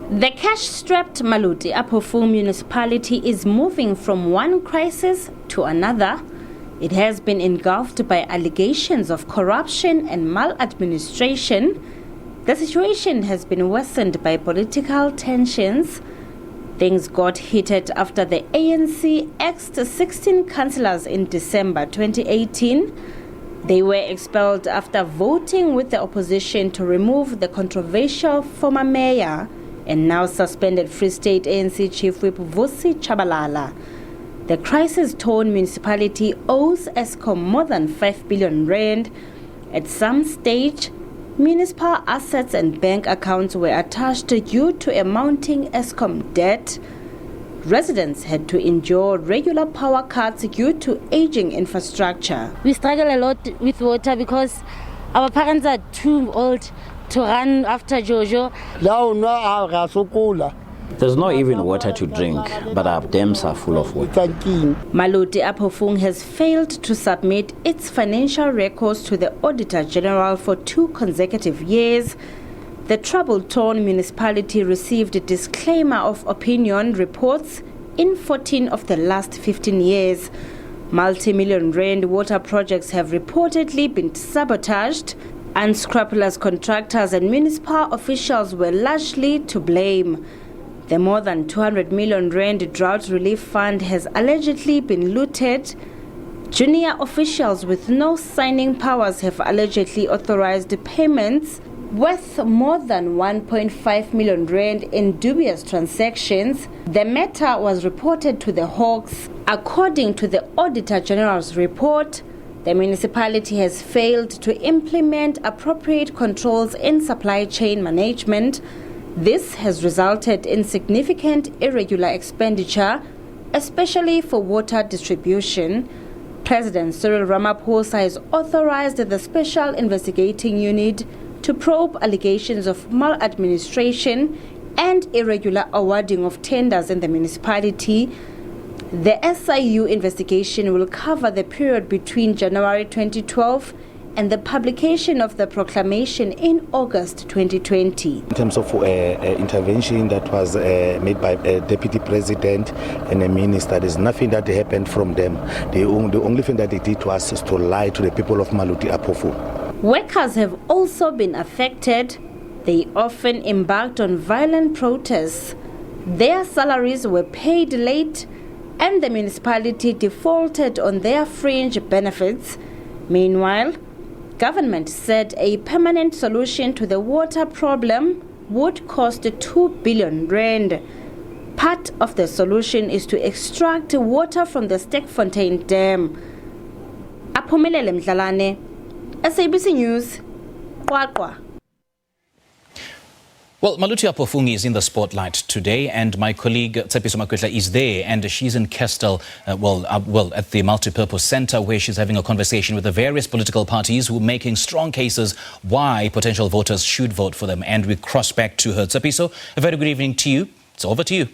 The cash-strapped Maluti-A-Phofung Municipality is moving from one crisis to another. It has been engulfed by allegations of corruption and maladministration. The situation has been worsened by political tensions. Things got heated after the ANC axed 16 councillors in December 2018. They were expelled after voting with the opposition to remove the controversial former mayor and now suspended Free State ANC Chief Whip Vusi Chabalala. The crisis-torn municipality owes Eskom more than 5 billion rand. At some stage, municipal assets and bank accounts were attached due to a mounting Eskom debt. Residents had to endure regular power cuts due to aging infrastructure. We struggle a lot with water because our parents are too old to run after Jojo. There's not even water to drink, but our dams are full of water. Maluti-A-Phofung has failed to submit its financial records to the Auditor General for 2 consecutive years. The trouble-torn municipality received a disclaimer of opinion reports in 14 of the last 15 years. Multi-million rand water projects have reportedly been sabotaged. Unscrupulous contractors and municipal officials were largely to blame. The more than 200 million rand drought relief fund has allegedly been looted. Junior officials with no signing powers have allegedly authorized payments worth more than 1.5 million rand in dubious transactions. The matter was reported to the Hawks. According to the Auditor General's report, the municipality has failed to implement appropriate controls in supply chain management. This has resulted in significant irregular expenditure, especially for water distribution. President Cyril Ramaphosa has authorized the Special Investigating Unit to probe allegations of maladministration and irregular awarding of tenders in the municipality. The SIU investigation will cover the period between January 2012 and the publication of the proclamation in August 2020. In terms of intervention that was made by a deputy president and a minister, there's nothing that happened from them. The only thing that they did was to lie to the people of Maluti-A-Phofung. Workers have also been affected. They often embarked on violent protests. Their salaries were paid late, and the municipality defaulted on their fringe benefits. Meanwhile, government said a permanent solution to the water problem would cost 2 billion rand. Part of the solution is to extract water from the Stekfontein Dam. Aphumelele Mdlalane, SABC News, QwaQwa. Well, Maluti-A-Phofung is in the spotlight today, and my colleague Tsepiso Makwetla is there, and she's in Kestel, at the Multipurpose Centre, where she's having a conversation with the various political parties who are making strong cases why potential voters should vote for them. And we cross back to her. Tsepiso, a very good evening to you. It's over to you.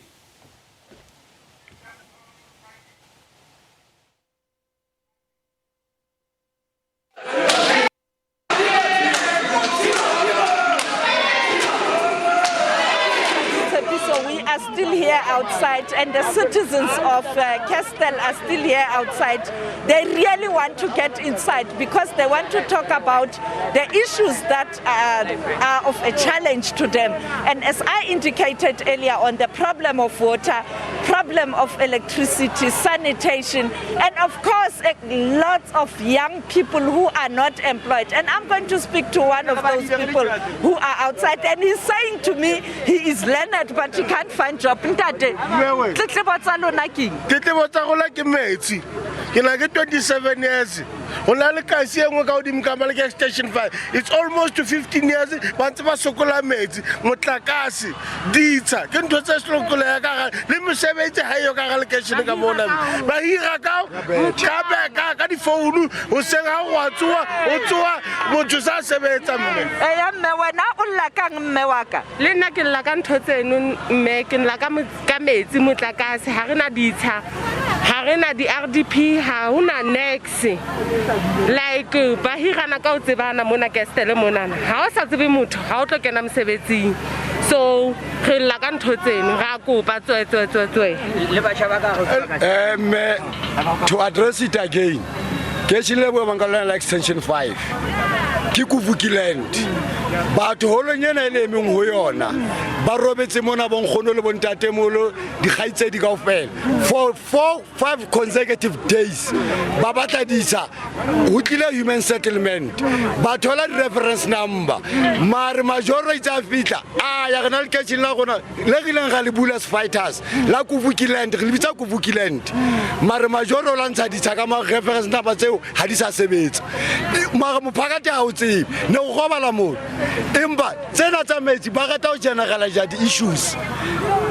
Still here outside, and the citizens of Kestel are still here outside. They really want to get inside because they want to talk about the issues that are of a challenge to them. And as I indicated earlier on, the problem of water, problem of electricity, sanitation, and of course lots of young people who are not employed. And I'm going to speak to one of those people who are outside, and he's saying to me he is learned but he can't find job. Ke na ke 27 years. It's almost 15 years. But ba sokola metsi, motlakase, ditsa. Ke ntho tse sokola ya ka le mosebetsi ha yo ka le kitchen ka mona. Ba hira ka di phone o senga go tsoa o tsoa motho sa sebetsa mme. Mme wena o lla ka mme wa ka. Le nna ke lla ka ntho tseno mme ke lla ka metsi motlakase ha rena ditsha. Ha rena di RDP ha una next like ba hirana ka o tsebana mona Kestel mona ha o sa tsebe motho ha o tlo kena mosebetsing So re lla ka ntho tseno ra kopa tswe. To address it again, like extension 5 ke Kuvukiland but holo nyena ile emeng ho yona ba robetse mona bonkgono le bontatemolo di kgaitse di kaofela for 5 consecutive days ba batla disa ho tlile human settlement ba thola reference number mare majority a fitla ya gona le kitchen la gona le gileng ga le bulas fighters la Kuvukiland re bitsa Kuvukiland mare majority la ntsha ditsa ka ma reference number tseo ha di sa sebetsa mara mophakate ha o tsebe ne go gobala mo emba tsena tsa metsi ba rata o generalize the issues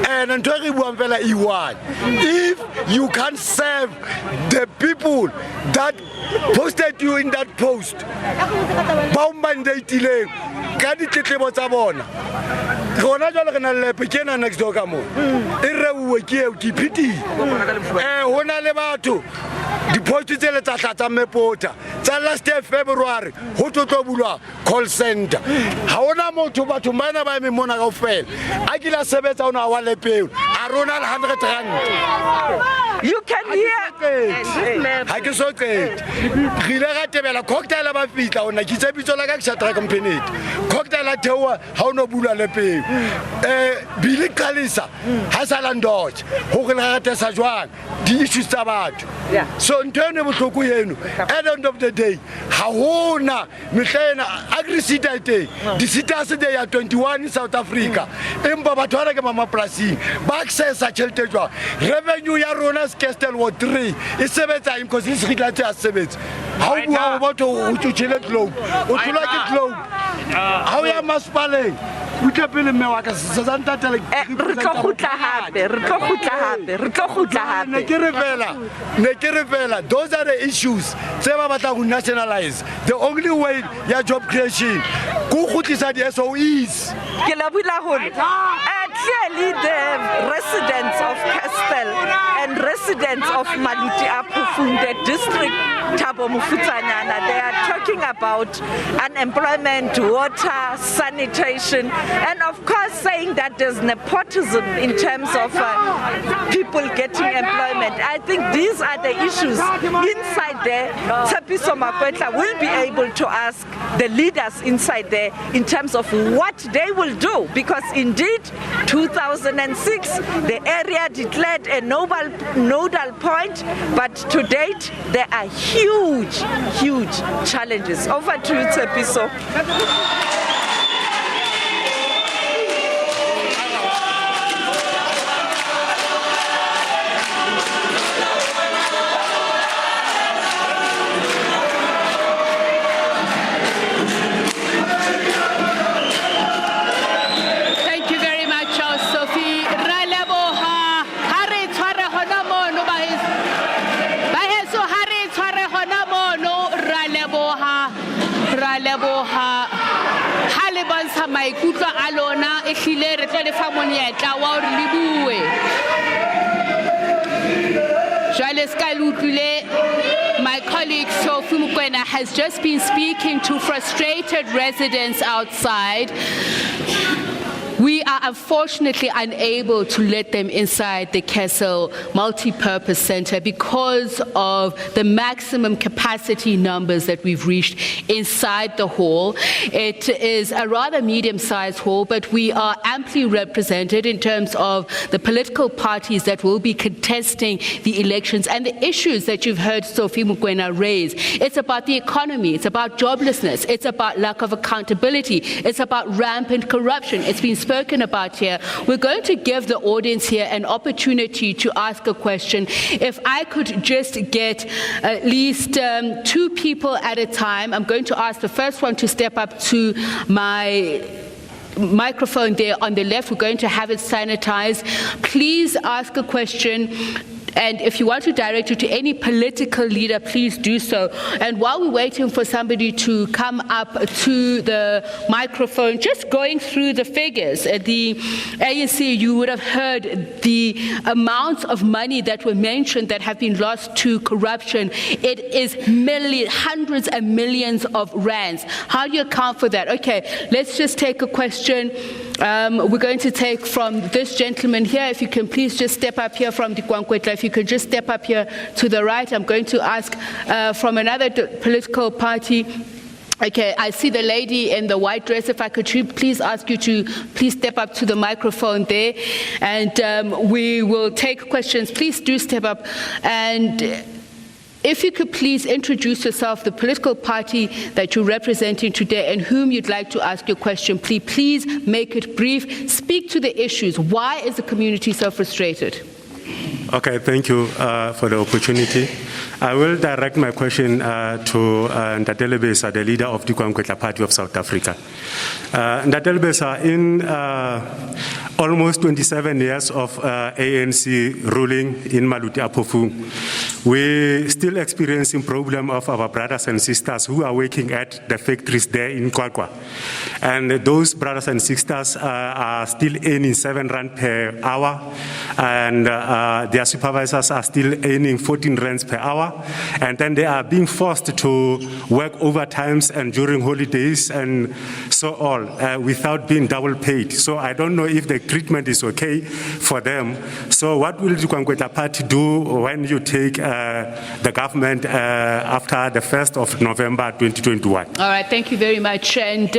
and ntwe re buang fela E1 if you can't serve the people that posted you in that post ba mandatileng ka ditletlebo tsa bona gona jalo re na le pekena next door ka mo e reuwe ke o dipiti hona le batho di post tsele tsa tlatsa mepota tsa last year February ho tlo bulwa call center ha ona motho batho bana ba me mona kaofela a kila sebetsa ona wa lepeo a rona le 100 rand. You can hear ha ke so qet gile ga tebela cocktail ba fitla ona ke tsebitso la ka ksatra company cocktail a thewa ha ono bulwa lepeo bili kalisa ha sala ndotch ho re ga tsa jwang di issues tsa batho so ntene botloko yeno at the end of the day ha hona mehlena agrisita ite di cities they are 21 in South Africa emba batho ba ke mama plasing ba access a tšhelete jwa revenue ya rona Castle War 3 e sebetsa because it's related to sebetsa ha o bua batho o tšhele globe o tlola ke globe ha o ya maspaleng o tlepele mme wa ka se sa ntatele re tlo khutla hape ne ke re fela those are the issues tse ba batla go nationalize the only way ya job creation go khutlisa di SOEs ke la bula hole clearly the residents of Castle and residents of Maluti-A-Phofung district Thabo Mofutsanyana, they are talking about unemployment, water, sanitation, and of course saying that there's nepotism in terms of people getting employment. I think these are the issues inside there. Tshepiso Makwetla will be able to ask the leaders inside there in terms of what they will do, because indeed 2006 the area declared a nodal point, but to date there are huge challenges. Over to you, Tshepiso. maikutlo a lona e hlile re tlo le fa monyetla wa hore le bue jwale ska le utlwile. My colleague Sophie Mokoena has just been speaking to frustrated residents outside. We are unfortunately unable to let them inside the Kessel multi-purpose center because of the maximum capacity numbers that we've reached inside the hall. It is a rather medium-sized hall, but we are amply represented in terms of the political parties that will be contesting the elections and the issues that you've heard Sophie Mokoena raise. It's about the economy, it's about joblessness, it's about lack of accountability, it's about rampant corruption. It's been spoken about here. We're going to give the audience here an opportunity to ask a question. If I could just get at least 2 people at a time, I'm going to ask the first one to step up to my microphone there on the left. We're going to have it sanitized. Please ask a question And if you want to direct it to any political leader, please do so. And while we're waiting for somebody to come up to the microphone, just going through the figures at the ANC, you would have heard the amounts of money that were mentioned that have been lost to corruption. It is millions, hundreds of millions of rands. How do you account for that? Okay, let's just take a question. We're going to take from this gentleman here. If you can please just step up here from the QwaQwa. If you could just step up here to the right. I'm going to ask from another political party. Okay, I see the lady in the white dress. If I could please ask you to please step up to the microphone there, and we will take questions. Please do step up, and if you could please introduce yourself, the political party that you're representing today, and whom you'd like to ask your question. Please make it brief. Speak to the issues. Why is the community so frustrated? Okay, thank you for the opportunity. I will direct my question to Ntatele Besa, the leader of the QwaQwa Party of South Africa. Ntatele Besa, in almost 27 years of ANC ruling in Maluti-A-Phofung, we're still experiencing problem of our brothers and sisters who are working at the factories there in QwaQwa. And those brothers and sisters are still earning 7 rand per hour, and their supervisors are still earning 14 rands per hour, and then they are being forced to work overtimes and during holidays and so on without being double paid. So I don't know if the treatment is okay for them. So what will the QwaQwa Party do when you take the government after the 1st of November 2021? All right, thank you very much. And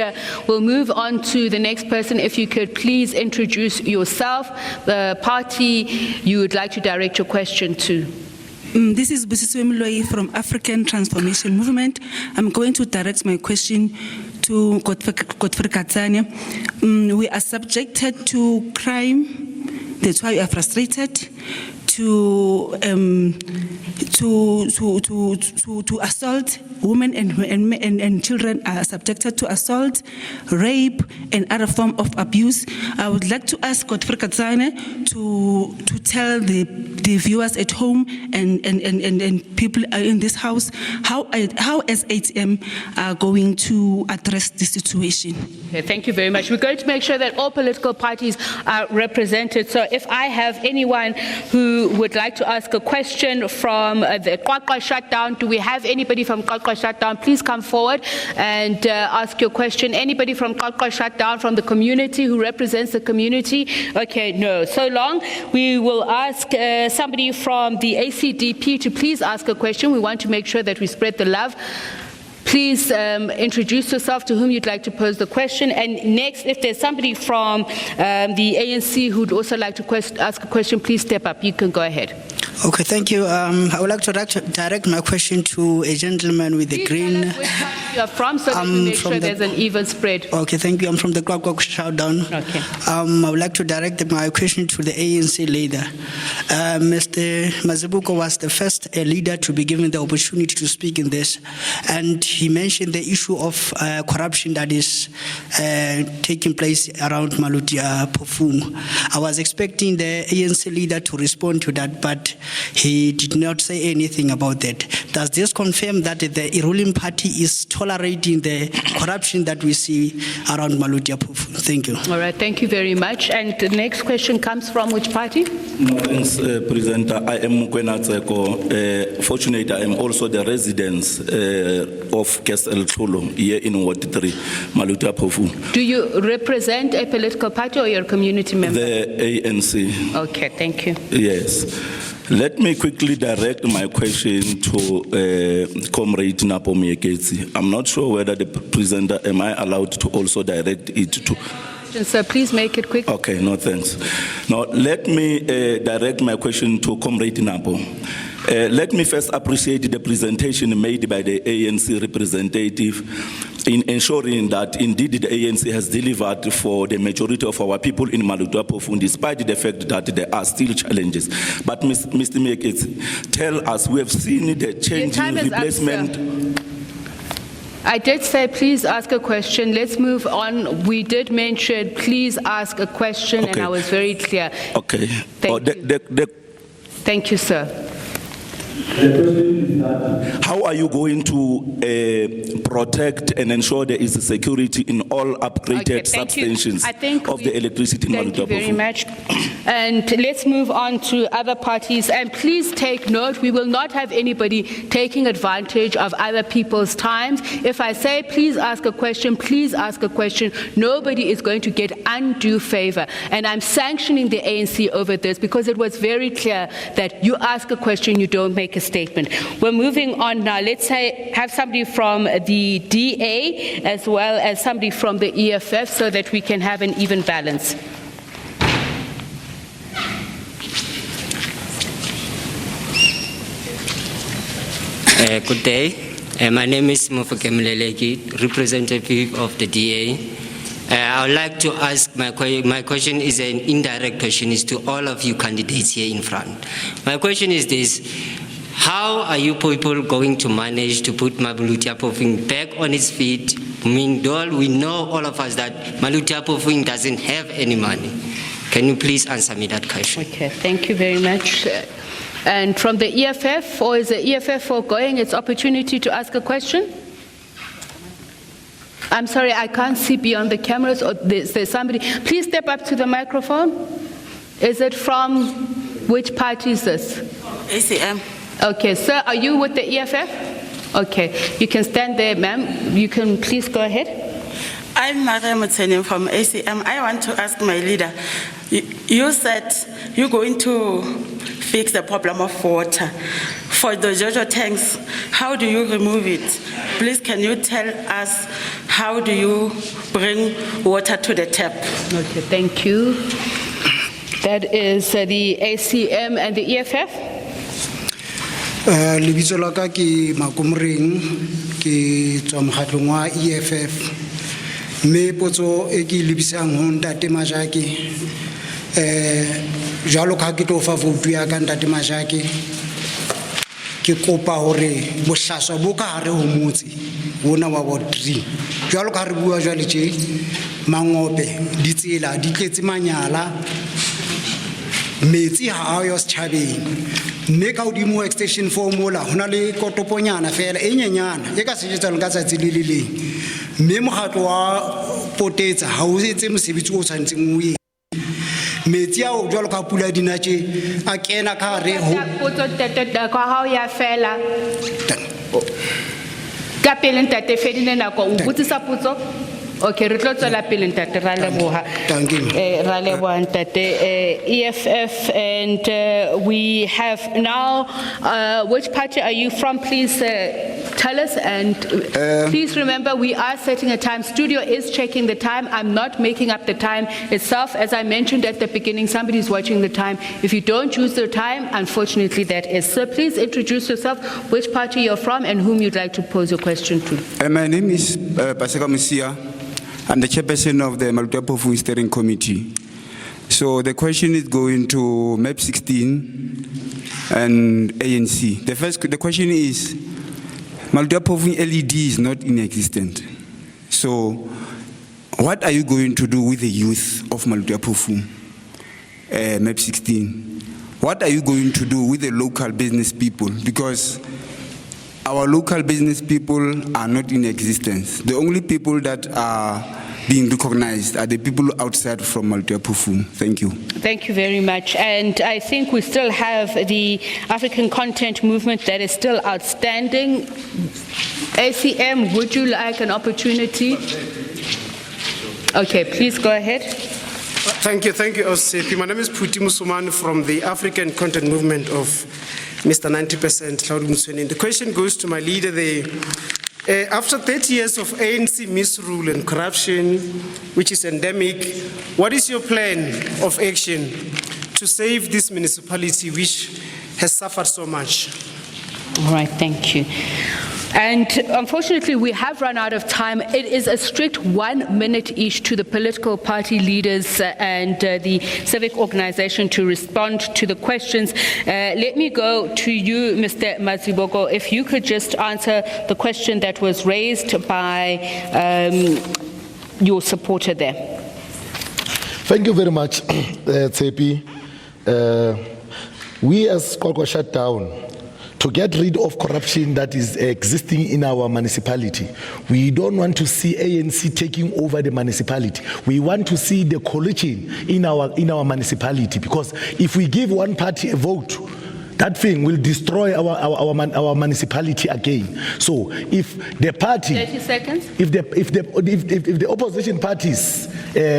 we'll move on to the next person. If you could please introduce yourself, the party you would like to direct your question to. This is Busiswe Mloyi from African Transformation Movement. I'm going to direct my question to QwaQwa. We are subjected to crime. That's why we are frustrated. To assault. Women and children are subjected to assault, rape, and other form of abuse. I would like to ask QwaQwa to tell the viewers at home and people in this house how SATM are going to address the situation. Okay, thank you very much. We're going to make sure that all political parties are represented. So if I have anyone who would like to ask a question from the QwaQwa shutdown, do we have anybody from QwaQwa shutdown? Please come forward and ask your question. Anybody from QwaQwa shutdown, from the community, who represents the community? Okay, no. So long. We will ask somebody from the ACDP to please ask a question. We want to make sure that we spread the love. Please introduce yourself, to whom you'd like to pose the question. And next, if there's somebody from the ANC who'd also like to ask a question, please step up. You can go ahead. Okay, thank you. I would like to direct my question to a gentleman with the green. Tell us which country you are from, so that we make sure there's an even spread. Okay, thank you. I'm from the QwaQwa shutdown. Okay. I would like to direct my question to the ANC leader. Mr. Mazibuko was the first leader to be given the opportunity to speak in this, and he mentioned the issue of corruption that is taking place around Maluti-A-Phofung. I was expecting the ANC leader to respond to that, but he did not say anything about that. Does this confirm that the ruling party is tolerating the corruption that we see around Maluti-A-Phofung? Thank you. All right, thank you very much. And the next question comes from which party? No, thanks, President. I am Mukwena Tseko. Fortunately, I am also the resident of Castle Tolo here in Ward 3, Maluti-A-Phofung. Do you represent a political party or your community member? The ANC. Okay, thank you. Yes. Let me quickly direct my question to Comrade Napo Mieketsi. I'm not sure whether the presenter, am I allowed to also direct it to... So please make it quick. Okay, no thanks. Now, let me direct my question to Comrade Napo. Let me first appreciate the presentation made by the ANC representative in ensuring that indeed the ANC has delivered for the majority of our people in Maluti-A-Phofung, despite the fact that there are still challenges. But Mr. Mieketsi, tell us, we have seen the change in replacement. I did say please ask a question. Let's move on. We did mention please ask a question, okay. And I was very clear. Okay. Thank you. Thank you, sir. How are you going to protect and ensure there is security in all upgraded substations of the electricity in Thank you very Maluti-A-Phofung? much. And let's move on to other parties. And please take note, we will not have anybody taking advantage of other people's times. If I say, please ask a question, please ask a question, nobody is going to get undue favor. And I'm sanctioning the ANC over this because it was very clear that you ask a question, you don't make a statement. We're moving on now. Let's have somebody from the DA as well as somebody from the EFF so that we can have an even balance. Good day. My name is Mofoke Mleleki, representative of the DA. I would like to ask, my question is an indirect question, is to all of you candidates here in front. My question is this: how are you people going to manage to put Maluti-A-Phofung back on its feet? I mean, we know, all of us, that Maluti-A-Phofung doesn't have any money. Can you please answer me that question? Okay, thank you very much. And from the EFF, or is the EFF foregoing its opportunity to ask a question? I'm sorry, I can't see beyond the cameras, or there's somebody. Please step up to the microphone. Is it from, which party is this? ACM. Okay, sir, are you with the EFF? Okay, you can stand there, ma'am. You can please go ahead. I'm Maria Mutsenim from ACM. I want to ask my leader, you said you're going to fix the problem of water. For the Jojo tanks, how do you remove it? Please, can you tell us how do you bring water to the tap? Okay, thank you. That is the ACM and the EFF. Lebitso la ka ke Makumring, ke tswa mokgatlong wa EFF. Me potso e ke lebisang ho Ntate Majake, jalo ka ke tlo fa vote ya ka Ntate Majake, ke kopa hore bohlaswa bo ka hare ho motse bona wa Ward 3. Jalo ka re bua jwale tje, mangope ditsela di tletse manyala, metsi ha ayo setjhabeng. Mme ka hodimo extension 4 mola hona le kotoponyana fela e nyenyana e ka sejetsang ka tsatsi le leng. Mme mokgatlo wa potetsa ha o etse mosebetsi o tshwantseng o e metsi a o jwalo ka pula dina tje a kena ka re ho potso tete ka ha ya fela ka pele Ntate Fedine nako o botsisa potso. Okay, re tlo tswela pele Ntate ra leboha. Ra leboha Ntate. EFF, and we have now, which party are you from? Please tell us, and please remember we are setting a time. Studio is checking the time. I'm not making up the time itself. As I mentioned at the beginning, somebody is watching the time. If you don't use the time, unfortunately that is. So please introduce yourself, which party you're from, and whom you'd like to pose your question to. My name is Paseka Musia. I'm the chairperson of the Maluti-A-Phofung Steering Committee. So the question is going to MAP 16 and ANC. The question is, Maluti-A-Phofung LED is not inexistent. So what are you going to do with the youth of Maluti-A-Phofung, MAP 16? What are you going to do with the local business people? Because our local business people are not in existence. The only people that are being recognized are the people outside from Maluti-A-Phofung. Thank you. Thank you very much. And I think we still have the African content movement that is still outstanding. ACM, would you like an opportunity? Okay, please go ahead. Thank you, OCP. My name is Puti Musuman from the African content movement of Mr. 90%, Claude Musweni. The question goes to my leader there. After 30 years of ANC misrule and corruption, which is endemic, what is your plan of action to save this municipality which has suffered so much? All right, thank you. And unfortunately, we have run out of time. It is a strict 1 minute each to the political party leaders and the civic organization to respond to the questions. Let me go to you, Mr. Maziboko, if you could just answer the question that was raised by your supporter there. Thank you very much, Tsepi. we as QwaQwa shut down to get rid of corruption that is existing in our municipality. We don't want to see ANC taking over the municipality. We want to see the coalition in our municipality, because if we give one party a vote, that thing will destroy our municipality again. So if the party, 30 seconds. if the opposition parties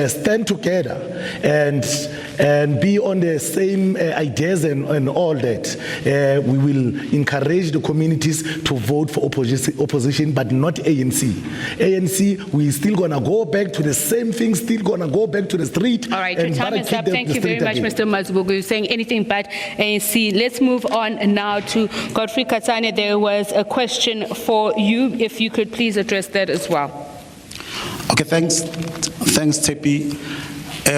stand together and be on the same ideas and all that, we will encourage the communities to vote for opposition, but not ANC. ANC, we still gonna go back to the same thing, still gonna go back to the street. All right, your time is up. Thank you very much, Mr. Mazibuko. You're saying anything but ANC. Let's move on now to Godfrey Katsane. There was a question for you. If you could please address that as well. Okay, thanks, Tepi.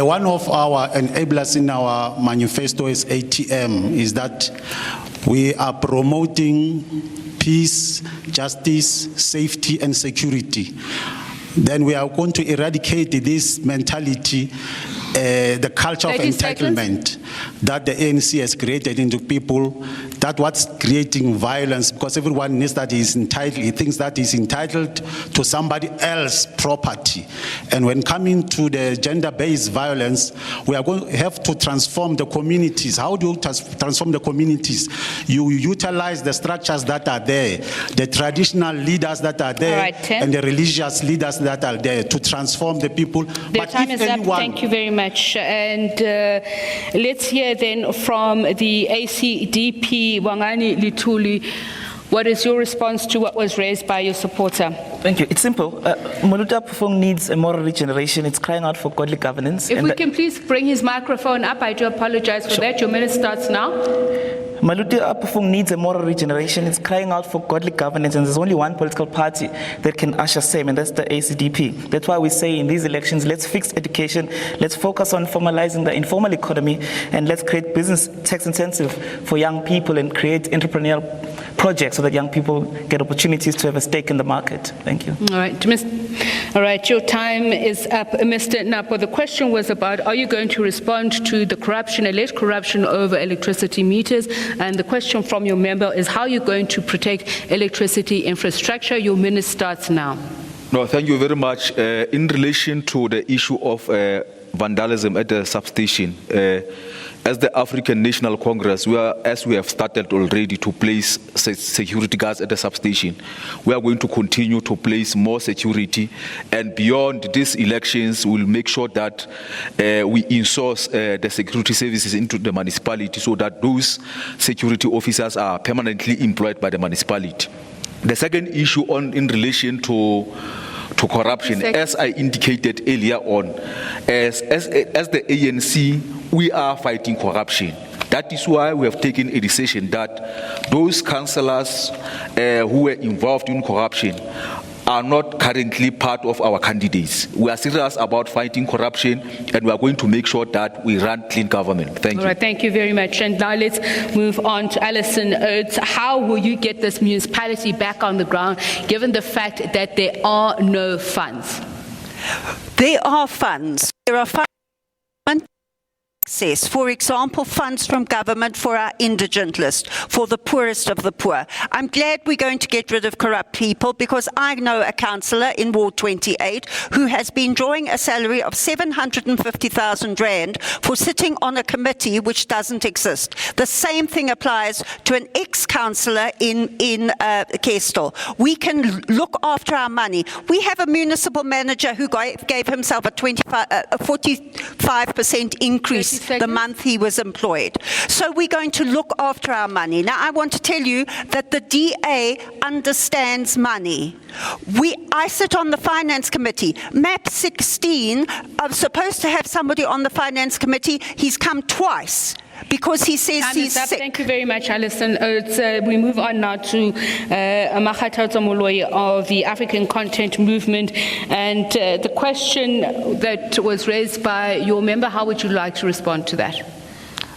One of our enablers in our manifesto as ATM is that we are promoting peace, justice, safety, and security. Then we are going to eradicate this mentality, the culture of entitlement that the ANC has created into people, that what's creating violence, because everyone knows that he's entitled, he thinks that he's entitled to somebody else's property. And when coming to the gender-based violence, we are going to have to transform the communities. How do you transform the communities? You utilize the structures that are there, the traditional leaders that are there, and the religious leaders that are there to transform the people. The time is up. Thank you very much. And let's hear then from the ACDP, Wangani Lituli. What is your response to what was raised by your supporter? Thank you. It's simple. Maluti-A-Phofung needs a moral regeneration. It's crying out for godly governance. If we can please bring his microphone up, I do apologize for that. Your minute starts now. Maluti-A-Phofung needs a moral regeneration. It's crying out for godly governance, and there's only one political party that can usher same, and that's the ACDP. That's why we say in these elections, let's fix education, let's focus on formalizing the informal economy, and let's create business tax incentive for young people and create entrepreneurial projects so that young people get opportunities to have a stake in the market. Thank you. All right, your time is up. Mr. Napo, the question was about, are you going to respond to the corruption, alleged corruption over electricity meters? And the question from your member is, how are you going to protect electricity infrastructure? Your minute starts now. No, thank you very much. In relation to the issue of vandalism at the substation, as the African National Congress, as we have started already to place security guards at the substation, we are going to continue to place more security, and beyond these elections, we'll make sure that we insource the security services into the municipality so that those security officers are permanently employed by the municipality. The second issue in relation to corruption, as I indicated earlier on, as the ANC, we are fighting corruption. That is why we have taken a decision that those councillors who were involved in corruption are not currently part of our candidates. We are serious about fighting corruption, and we are going to make sure that we run clean government. Thank you. All right, thank you very much. And now let's move on to Alison Oates. How will you get this municipality back on the ground, given the fact that there are no funds? There are funds. There are funds. For example, funds from government for our indigent list, for the poorest of the poor. I'm glad we're going to get rid of corrupt people, because I know a councillor in Ward 28 who has been drawing a salary of 750,000 Rand for sitting on a committee which doesn't exist. The same thing applies to an ex-councillor in Kestel. We can look after our money. We have a municipal manager who gave himself a 45% increase the month he was employed. So we're going to look after our money. Now, I want to tell you that the DA understands money. I sit on the finance committee. MAP 16, I'm supposed to have somebody on the finance committee. He's come twice, because he says he's sick. Thank you very much, Alison Oates. We move on now to Makgathatso Moloi of the African Content Movement. And the question that was raised by your member, how would you like to respond to that?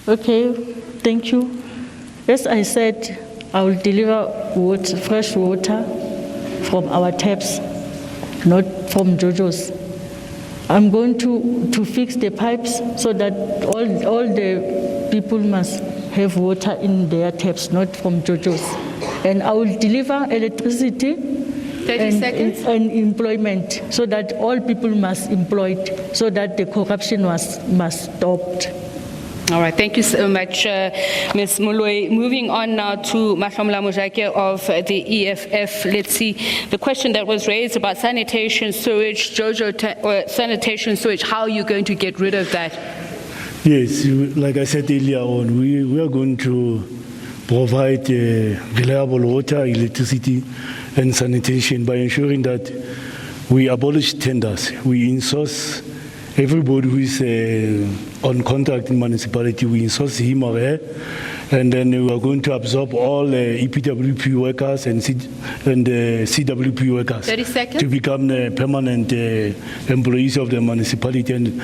Okay, thank you. As I said, I will deliver fresh water from our taps, not from Jojo's. I'm going to fix the pipes so that all the people must have water in their taps, not from JoJo's. And I will deliver electricity 30 seconds. and employment so that all people must employed, so that the corruption must stopped. All right, thank you so much, Ms. Moloi. Moving on now to Mahlomola Mojake of the EFF. Let's see the question that was raised about sanitation, sewage, sanitation, sewage. How are you going to get rid of that? Yes, like I said earlier on, we are going to provide reliable water, electricity, and sanitation by ensuring that we abolish tenders. We insource everybody who is on contract in municipality, we insource him or her, and then we are going to absorb all EPWP workers and CWP workers 30 seconds. to become permanent employees of the municipality, and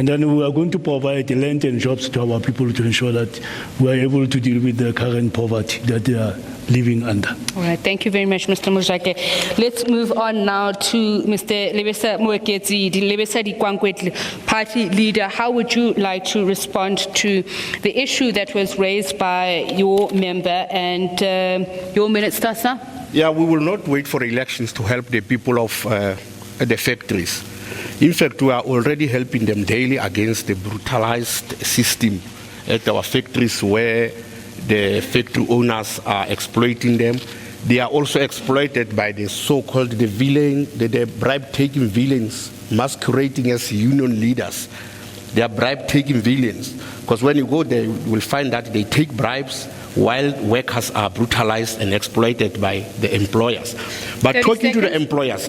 then we are going to provide land and jobs to our people to ensure that we are able to deal with the current poverty that they are living under. All right, thank you very much, Mr. Mojake. Let's move on now to Mr. Lebesa Moeketsi, the Lebesa di QwaQwa party leader. How would you like to respond to the issue that was raised by your member, and your minute starts now? Yeah, we will not wait for elections to help the people of the factories. In fact, we are already helping them daily against the brutalized system at our factories where the factory owners are exploiting them. They are also exploited by the so-called the bribe-taking villains masquerading as union leaders. They are bribe-taking villains, because when you go there, you will find that they take bribes while workers are brutalized and exploited by the employers. But talking to the employers,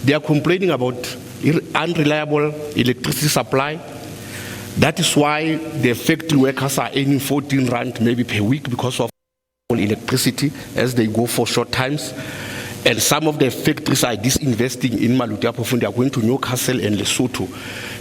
they are complaining about unreliable electricity supply. That is why the factory workers are earning 14 rand maybe per week because of electricity as they go for short times. And some of the factories are disinvesting in Maluti-A-Phofung. They are going to Newcastle and Lesotho.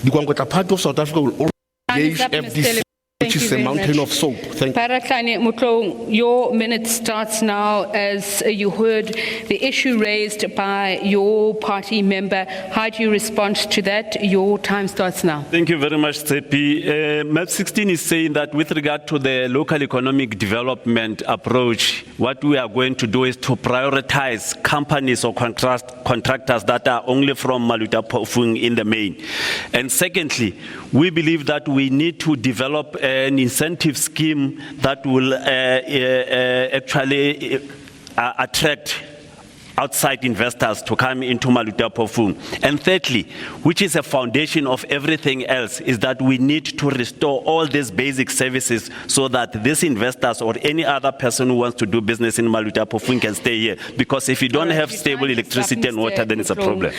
The QwaQwa part of South Africa will also engage FDC, which is a mountain of soap. Thank you. Parahlani Mutlong, your minute starts now. As you heard the issue raised by your party member, how do you respond to that? Your time starts now. Thank you very much, Tsepi. MAP 16 is saying that with regard to the local economic development approach, what we are going to do is to prioritize companies or contractors that are only from Maluti-A-Phofung in the main. And secondly, we believe that we need to develop an incentive scheme that will actually attract outside investors to come into Maluti-A-Phofung. And thirdly, which is a foundation of everything else, is that we need to restore all these basic services so that these investors or any other person who wants to do business in Maluti-A-Phofung can stay here. Because if you don't have stable electricity and water, then it's a problem.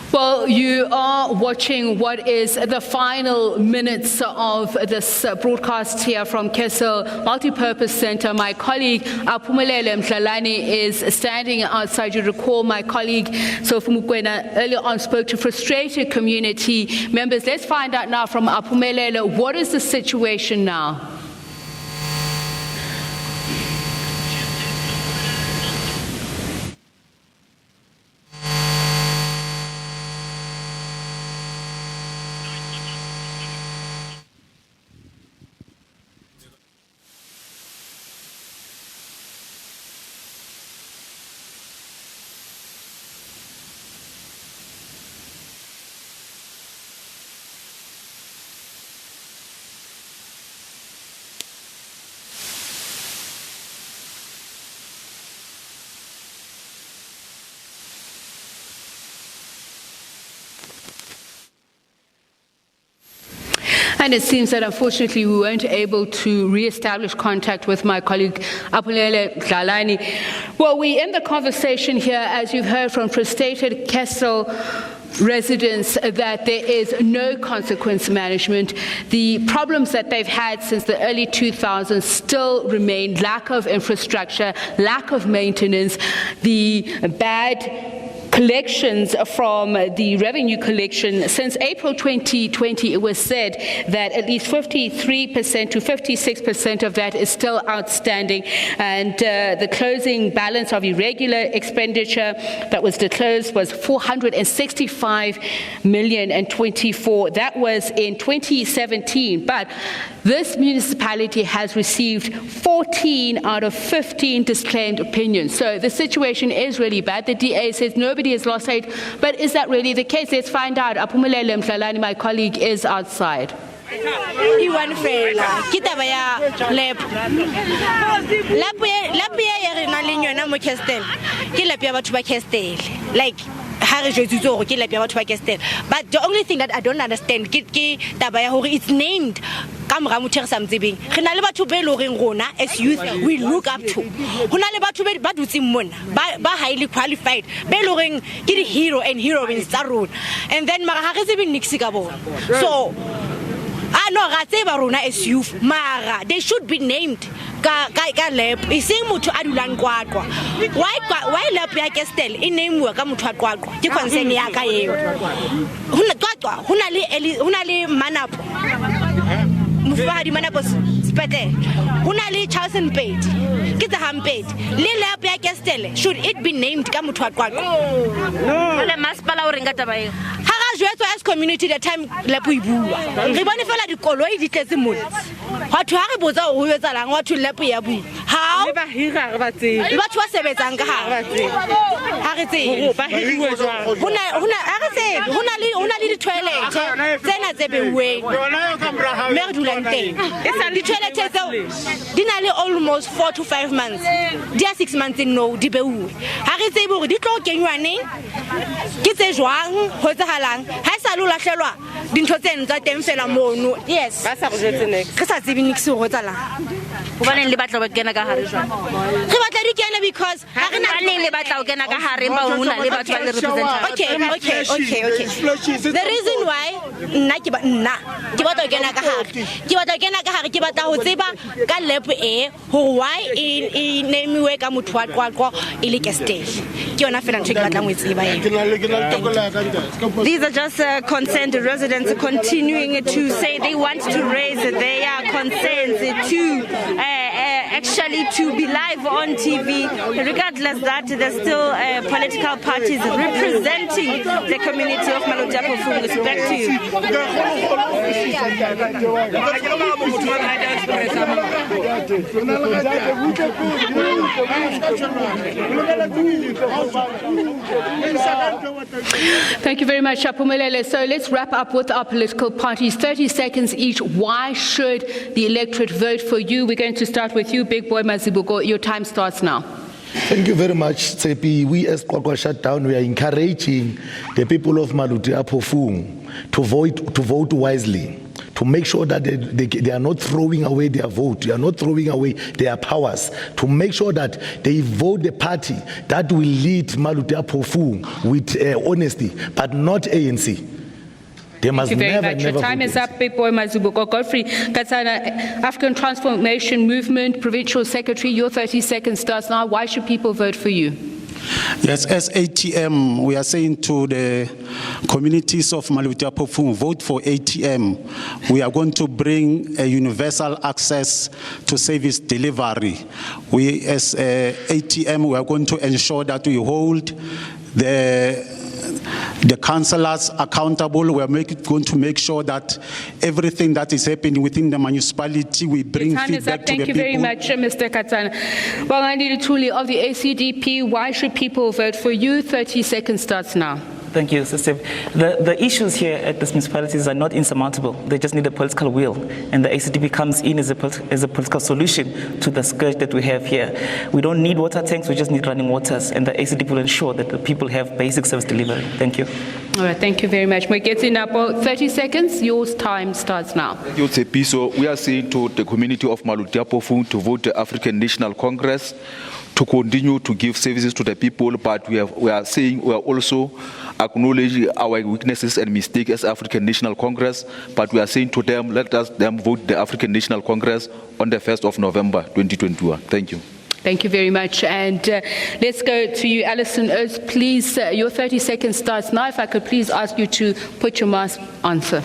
Well, you are watching what is the final minutes of this broadcast here from Kessel Multipurpose Center. My colleague Aphumelele Mhlalane is standing outside. You recall my colleague Sophie Mukwena earlier on spoke to frustrated community members. Let's find out now from Aphumelele, what is the situation now? And it seems that unfortunately we weren't able to re-establish contact with my colleague Aphumelele Mhlalane. Well, we end the conversation here, as you've heard from frustrated Kessel residents, that there is no consequence management. The problems that they've had since the early 2000s still remain: lack of infrastructure, lack of maintenance, the bad collections from the revenue collection, since April 2020, it was said that at least 53% to 56% of that is still outstanding, and the closing balance of irregular expenditure that was disclosed was 465 million and 24. That was in 2017, but this municipality has received 14 out of 15 disclaimed opinions. So the situation is really bad. The DA says nobody has lost sight, but is that really the case? Let's find out. Aphumelele Mhlalani, my colleague, is outside. Iwan fela ke taba ya lep ya rena le yona mo Castel ke lep ya batho ba Castel, like ha re jwetsa gore ke lep ya batho ba Castel, but the only thing that I don't understand ke taba ya hore it's named ka mora motho re sa mtsebeng. Re na le batho be lo reng rona as youth we look up to, hona le batho ba dutseng mona ba highly qualified be lo reng ke di hero and heroines tsa rona, and then mara ha re tsebe nix ka bona. So no, as youth, mara they should be named ka lep iseng motho a dulang QwaQwa. Why lep ya Castel e name ka motho a QwaQwa ke concern ya ka eo. Hona le manapo mufahadi manapo spete hona le Charles Pate ke tsa hampedi le lep ya Castel, should it be named ka motho a QwaQwa? No, le masipala o renga taba eo as community the time la puibua re bone fela dikoloi di tletse mona batho ha re botsa o etsalang wa thulepo ya bua ha ba hira re batse batho ba sebetsang ka ha re tse ba hiriwe jwang hona le di toilet tsena tse beuweng me re dulang teng di toilet tseo di na le almost 4 to 5 months di a 6 months in no di beuwe ha re tsebe hore di tlo kenywane ke tse jwang ho tsahalang ha sa lo lahlelwa dintho tse ntse teng fela mono. Yes, ba sa go jetse next re sa tsebe nix go tsala go baneng le batla ba kena ka hare jwang re batla di kena because ha re na neng le batla go kena ka hare ba una le batho ba le represent. Okay. The reason why nna ke batla go kena ka hare ke batla go tseba ka lep e ho why e name ka motho wa QwaQwa e le Castel ke yona fela ntse ke batla go tseba eng. These are just concerned residents continuing to say they want to raise their concerns to actually to be live on TV. Regardless that there's still political parties representing the community of Maluti-A-Phofung. Back to you. Thank you very much, Aphumelele. So let's wrap up with our political parties. 30 seconds each. Why should the electorate vote for you? We're going to start with you, Big Boy Mazibuko. Your time starts now. Thank you very much, Tsepi. We as QwaQwa Shutdown, we are encouraging the people of Maluti-A-Phofung to vote wisely, to make sure that they are not throwing away their vote, they are not throwing away their powers, to make sure that they vote the party that will lead Maluti-A-Phofung with honesty, but not ANC. They must Thank you very much. Your never time is up, Big Boy Mazibuko. Godfrey Katsana, African Transformation Movement, Provincial Secretary, your 30 seconds starts now. Why should people vote for you? Yes, as ATM, we are saying to the communities of Maluti-A-Phofung, vote for ATM. We are going to bring a universal access to service delivery. We, as ATM, we are going to ensure that we hold the councillors accountable. We are going to make sure that everything that is happening within the municipality, we bring feedback to the people. Thank you very much, Mr. Katsana. Well, I need truly of the ACDP, why should people vote for you? 30 seconds starts now. Thank you, Sister. The issues here at these municipalities are not insurmountable. They just need a political will. And the ACDP comes in as a political solution to the scourge that we have here. We don't need water tanks, we just need running waters. And the ACDP will ensure that the people have basic service delivery. Thank you. All right, thank you very much. Mwekezi Napo, 30 seconds, your time starts now. Thank you, Tsepi. So we are saying to the community of Maluti-A-Phofung to vote the African National Congress to continue to give services to the people, but we are saying we are also acknowledging our weaknesses and mistakes as African National Congress, but we are saying to them, let them vote the African National Congress on the 1st of November 2021. Thank you. Thank you very much. And let's go to you, Alison Oates. Please, your 30 seconds starts now. If I could please ask you to put your mask on, sir.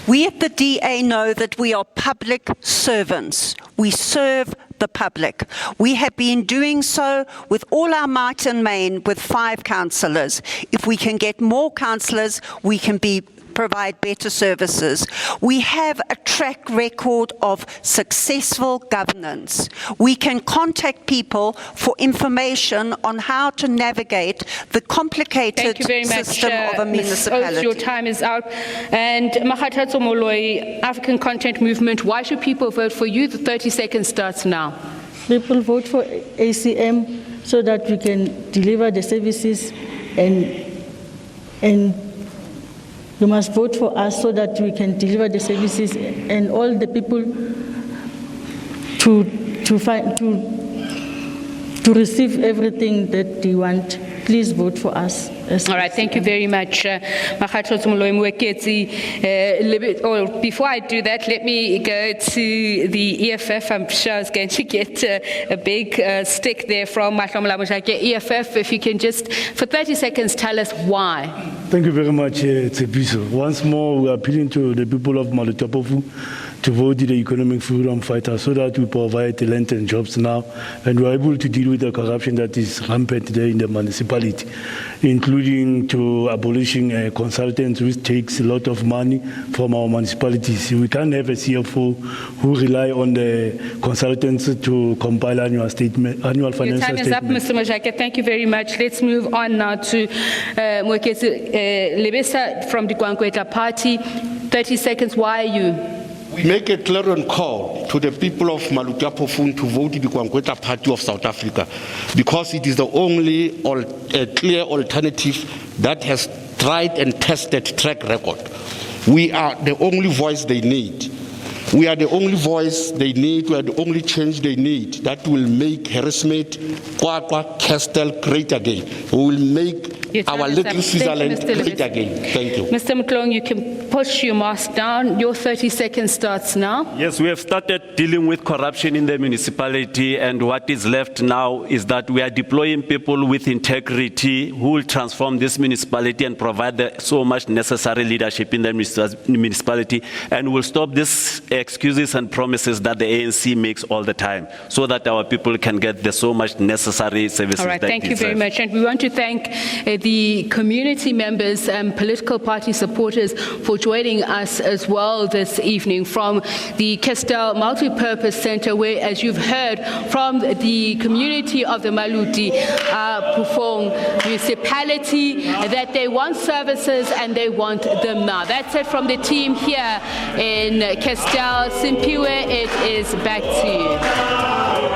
We at the DA know that we are public servants. We serve the public. We have been doing so with all our might and main with 5 councillors. If we can get more councillors, we can provide better services. We have a track record of successful governance. We can contact people for information on how to navigate the complicated system of a municipality. Ms. Oates, your time is out. And Makgathatso Moloi, African Content Movement, why should people vote for you? The 30 seconds starts now. People vote for ACM so that we can deliver the services, and you must vote for us so that we can deliver the services and all the people to receive everything that they want. Please vote for us. All right, thank you very much, Makgathatso Moloi Mweketsi. Before I do that, let me go to the EFF. I'm sure I was going to get a big stick there from Mahlomola Mojake. EFF, if you can just, for 30 seconds, tell us why. Thank you very much, Tsepiso. Once more, we are appealing to the people of Maluti-A-Phofung to vote the economic freedom fighter so that we provide talent and jobs now, and we are able to deal with the corruption that is rampant there in the municipality, including to abolishing consultants, which takes a lot of money from our municipalities. We can't have a CFO who rely on the consultants to compile annual financial statements. Your time is up, Mr. Mojake. Thank you very much. Let's move on now to Mweketsi Lebesa from the QwaQwa party. 30 seconds, why are you? We make a clarion call to the people of Maluti-A-Phofung to vote the QwaQwa Party of South Africa, because it is the only clear alternative that has tried and tested track record. We are the only voice they need. We are the only voice they need. We are the only change they need that will make Harrismith, QwaQwa, Castle great again. We will make our little Switzerland great again. Thank you. Mr. Mklong, you can push your mask down. Your 30 seconds starts now. Yes, we have started dealing with corruption in the municipality, and what is left now is that we are deploying people with integrity who will transform this municipality and provide so much necessary leadership in the municipality, and will stop this excuses and promises that the ANC makes all the time, so that our people can get the so much necessary services. All right, thank you very much. And we want to thank the community members and political party supporters for joining us as well this evening from the Kestel Multi-Purpose Center, where, as you've heard from the community of the Maluti-A-Phofung Municipality, that they want services and they want them now. That's it from the team here in Kestel. Simpiwe, it is back to you.